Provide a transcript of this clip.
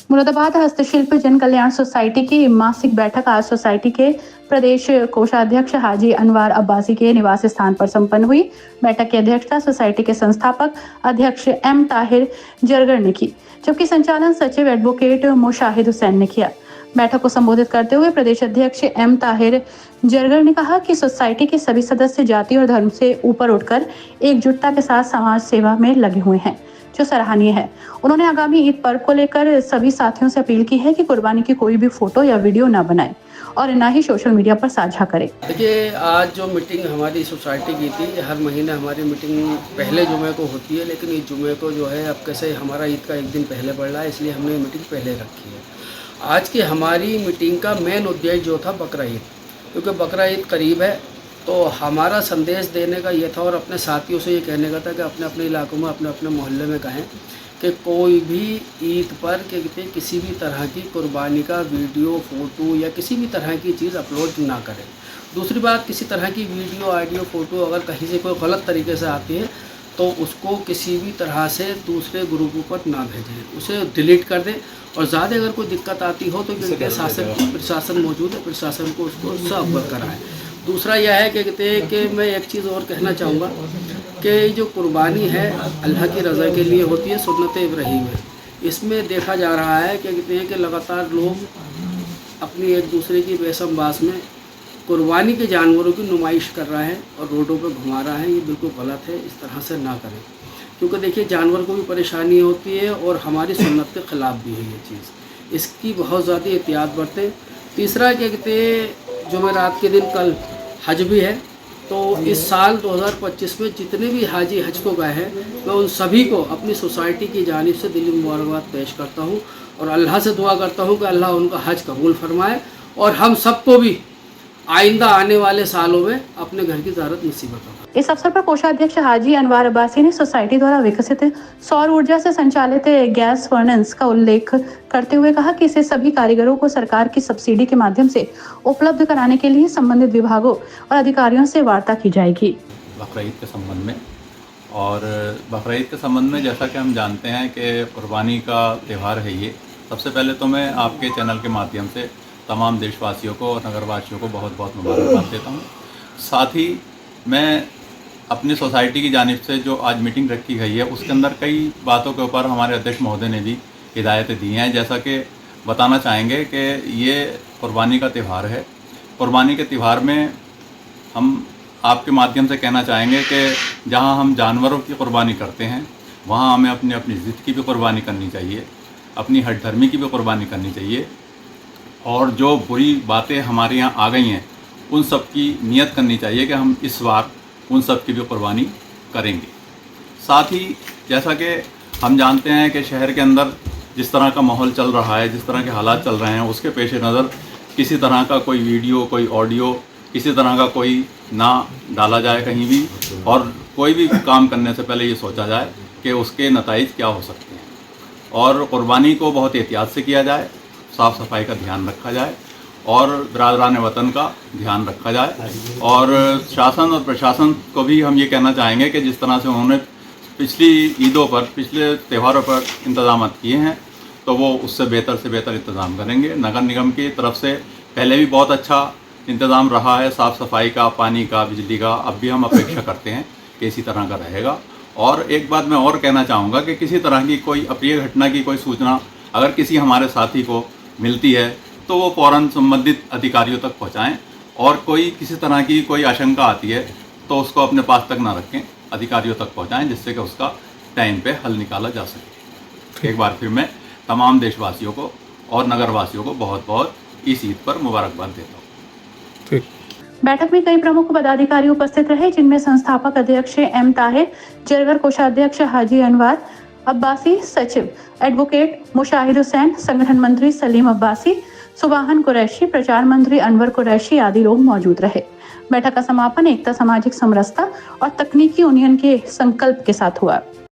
मुरादाबाद हस्तशिल्प जन कल्याण सोसाइटी की मासिक बैठक आज सोसाइटी के प्रदेश कोषाध्यक्ष हाजी अनवार अब्बासी के निवास स्थान पर संपन्न हुई। बैठक की अध्यक्षता सोसाइटी के संस्थापक अध्यक्ष एम ताहिर जरगर ने की, जबकि संचालन सचिव एडवोकेट मुशाहिद हुसैन ने किया। बैठक को संबोधित करते हुए प्रदेश अध्यक्ष एम ताहिर जरगर ने कहा कि सोसाइटी के सभी सदस्य जाति और धर्म से ऊपर उठकर एकजुटता के साथ समाज सेवा में लगे हुए हैं, जो सराहनीय है। उन्होंने आगामी ईद पर्व को लेकर सभी साथियों से अपील की है कि कुर्बानी की कोई भी फोटो या वीडियो न बनाए और न ही सोशल मीडिया पर साझा करें। देखिए, आज जो मीटिंग हमारी सोसाइटी की थी, हर महीने हमारी मीटिंग पहले जुमे को होती है, लेकिन इस जुमे को जो है अब कैसे हमारा ईद का एक दिन पहले पड़ रहा है, इसलिए हमने मीटिंग पहले रखी है। आज की हमारी मीटिंग का मेन उद्देश्य जो था बकरा ईद, क्योंकि बकरा ईद करीब है, तो हमारा संदेश देने का ये था और अपने साथियों से ये कहने का था कि अपने अपने इलाकों में, अपने अपने मोहल्ले में कहें कि कोई भी ईद पर किसी भी तरह की कुर्बानी का वीडियो, फ़ोटो या किसी भी तरह की चीज़ अपलोड ना करें। दूसरी बात, किसी तरह की वीडियो, ऑडियो, फ़ोटो अगर कहीं से कोई गलत तरीके से आती है तो उसको किसी भी तरह से दूसरे ग्रुपों पर ना भेजें, उसे डिलीट कर दें। और ज़्यादा अगर कोई दिक्कत आती हो तो प्रशासन मौजूद है, प्रशासन को उसको उससे अवगत कराएँ। दूसरा यह है कि मैं एक चीज़ और कहना चाहूँगा कि जो कुर्बानी है अल्लाह की रज़ा के लिए होती है, सुन्नत इब्राहीम है। इसमें देखा जा रहा है कि लगातार लोग अपनी एक दूसरे की बेसम बास में कुर्बानी के जानवरों की नुमाइश कर रहा है और रोडों पर घुमा रहा है। ये बिल्कुल गलत है, इस तरह से ना करें, क्योंकि देखिए जानवर को भी परेशानी होती है और हमारी सुन्नत के ख़िलाफ़ भी है ये चीज़। इसकी बहुत ज़्यादा एहतियात बरतें। तीसरा जुमेरात के दिन कल हज भी है, तो इस साल 2025 में जितने भी हाजी हज को गए हैं, मैं उन सभी को अपनी सोसाइटी की जानिब से दिली मुबारकबाद पेश करता हूं और अल्लाह से दुआ करता हूं कि अल्लाह उनका हज कबूल फरमाए और हम सबको भी आइंदा आने वाले सालों में अपने घर की ज़ियारत नसीब हो। इस अवसर पर कोषाध्यक्ष हाजी अनवार अब्बासी ने सोसाइटी द्वारा विकसित सौर ऊर्जा से संचालित गैस फर्नेस का उल्लेख करते हुए कहा कि इसे सभी कारीगरों को सरकार की सब्सिडी के माध्यम से उपलब्ध कराने के लिए संबंधित विभागों और अधिकारियों से वार्ता की जाएगी। बकरा ईद के संबंध में और बकरा ईद के संबंध में जैसा कि हम जानते हैं कि कुर्बानी का त्यौहार है ये, सबसे पहले तो मैं आपके चैनल के माध्यम से तमाम देशवासियों को और नगरवासियों को बहुत बहुत मुबारकबाद देता हूँ। साथ ही मैं अपनी सोसाइटी की जानिब से जो आज मीटिंग रखी गई है उसके अंदर कई बातों के ऊपर हमारे अध्यक्ष महोदय ने भी हिदायतें दी हैं। जैसा कि बताना चाहेंगे कि ये कुर्बानी का त्यौहार है। कुर्बानी के त्यौहार में हम आपके माध्यम से कहना चाहेंगे कि जहाँ हम जानवरों की कुर्बानी करते हैं वहाँ हमें अपनी अपनी ज़िद की भी कुर्बानी करनी चाहिए, अपनी हठ धर्मी की भी कुर्बानी करनी चाहिए और जो बुरी बातें हमारे यहाँ आ गई हैं उन सब की नियत करनी चाहिए कि हम इस बार उन सब की भी कुर्बानी करेंगे। साथ ही जैसा कि हम जानते हैं कि शहर के अंदर जिस तरह का माहौल चल रहा है, जिस तरह के हालात चल रहे हैं, उसके पेश नज़र किसी तरह का कोई वीडियो, कोई ऑडियो, किसी तरह का कोई ना डाला जाए कहीं भी, और कोई भी काम करने से पहले ये सोचा जाए कि उसके नताइज क्या हो सकते हैं और कुर्बानी को बहुत एहतियात से किया जाए, साफ़ सफाई का ध्यान रखा जाए और बिरादरान वतन का ध्यान रखा जाए। और शासन और प्रशासन को भी हम ये कहना चाहेंगे कि जिस तरह से उन्होंने पिछली ईदों पर, पिछले त्योहारों पर इंतजाम किए हैं तो वो उससे बेहतर से बेहतर इंतज़ाम करेंगे। नगर निगम की तरफ से पहले भी बहुत अच्छा इंतज़ाम रहा है साफ़ सफाई का, पानी का, बिजली का। अब भी हम अपेक्षा करते हैं कि इसी तरह का रहेगा। और एक बात मैं और कहना चाहूँगा कि किसी तरह की कोई अप्रिय घटना की कोई सूचना अगर किसी हमारे साथी को मिलती है तो वो फ़ौरन संबंधित अधिकारियों तक पहुंचाएं और कोई किसी तरह की कोई आशंका आती है तो उसको अपने पास तक ना रखें, अधिकारियों तक पहुंचाएं, जिससे कि उसका टाइम पे हल निकाला जा सके। एक बार फिर मैं तमाम देशवासियों को और नगरवासियों को बहुत बहुत इस ईद पर मुबारकबाद देता हूँ। बैठक में कई प्रमुख पदाधिकारी उपस्थित रहे, जिनमें संस्थापक अध्यक्ष एम ताहिर जरगर, कोषाध्यक्ष हाजी अनवार अब्बासी, सचिव एडवोकेट मुशाहिद हुसैन, संगठन मंत्री सलीम अब्बासी, सुबाहन कुरैशी, प्रचार मंत्री अनवर कुरैशी आदि लोग मौजूद रहे। बैठक का समापन एकता, सामाजिक समरसता और तकनीकी यूनियन के संकल्प के साथ हुआ।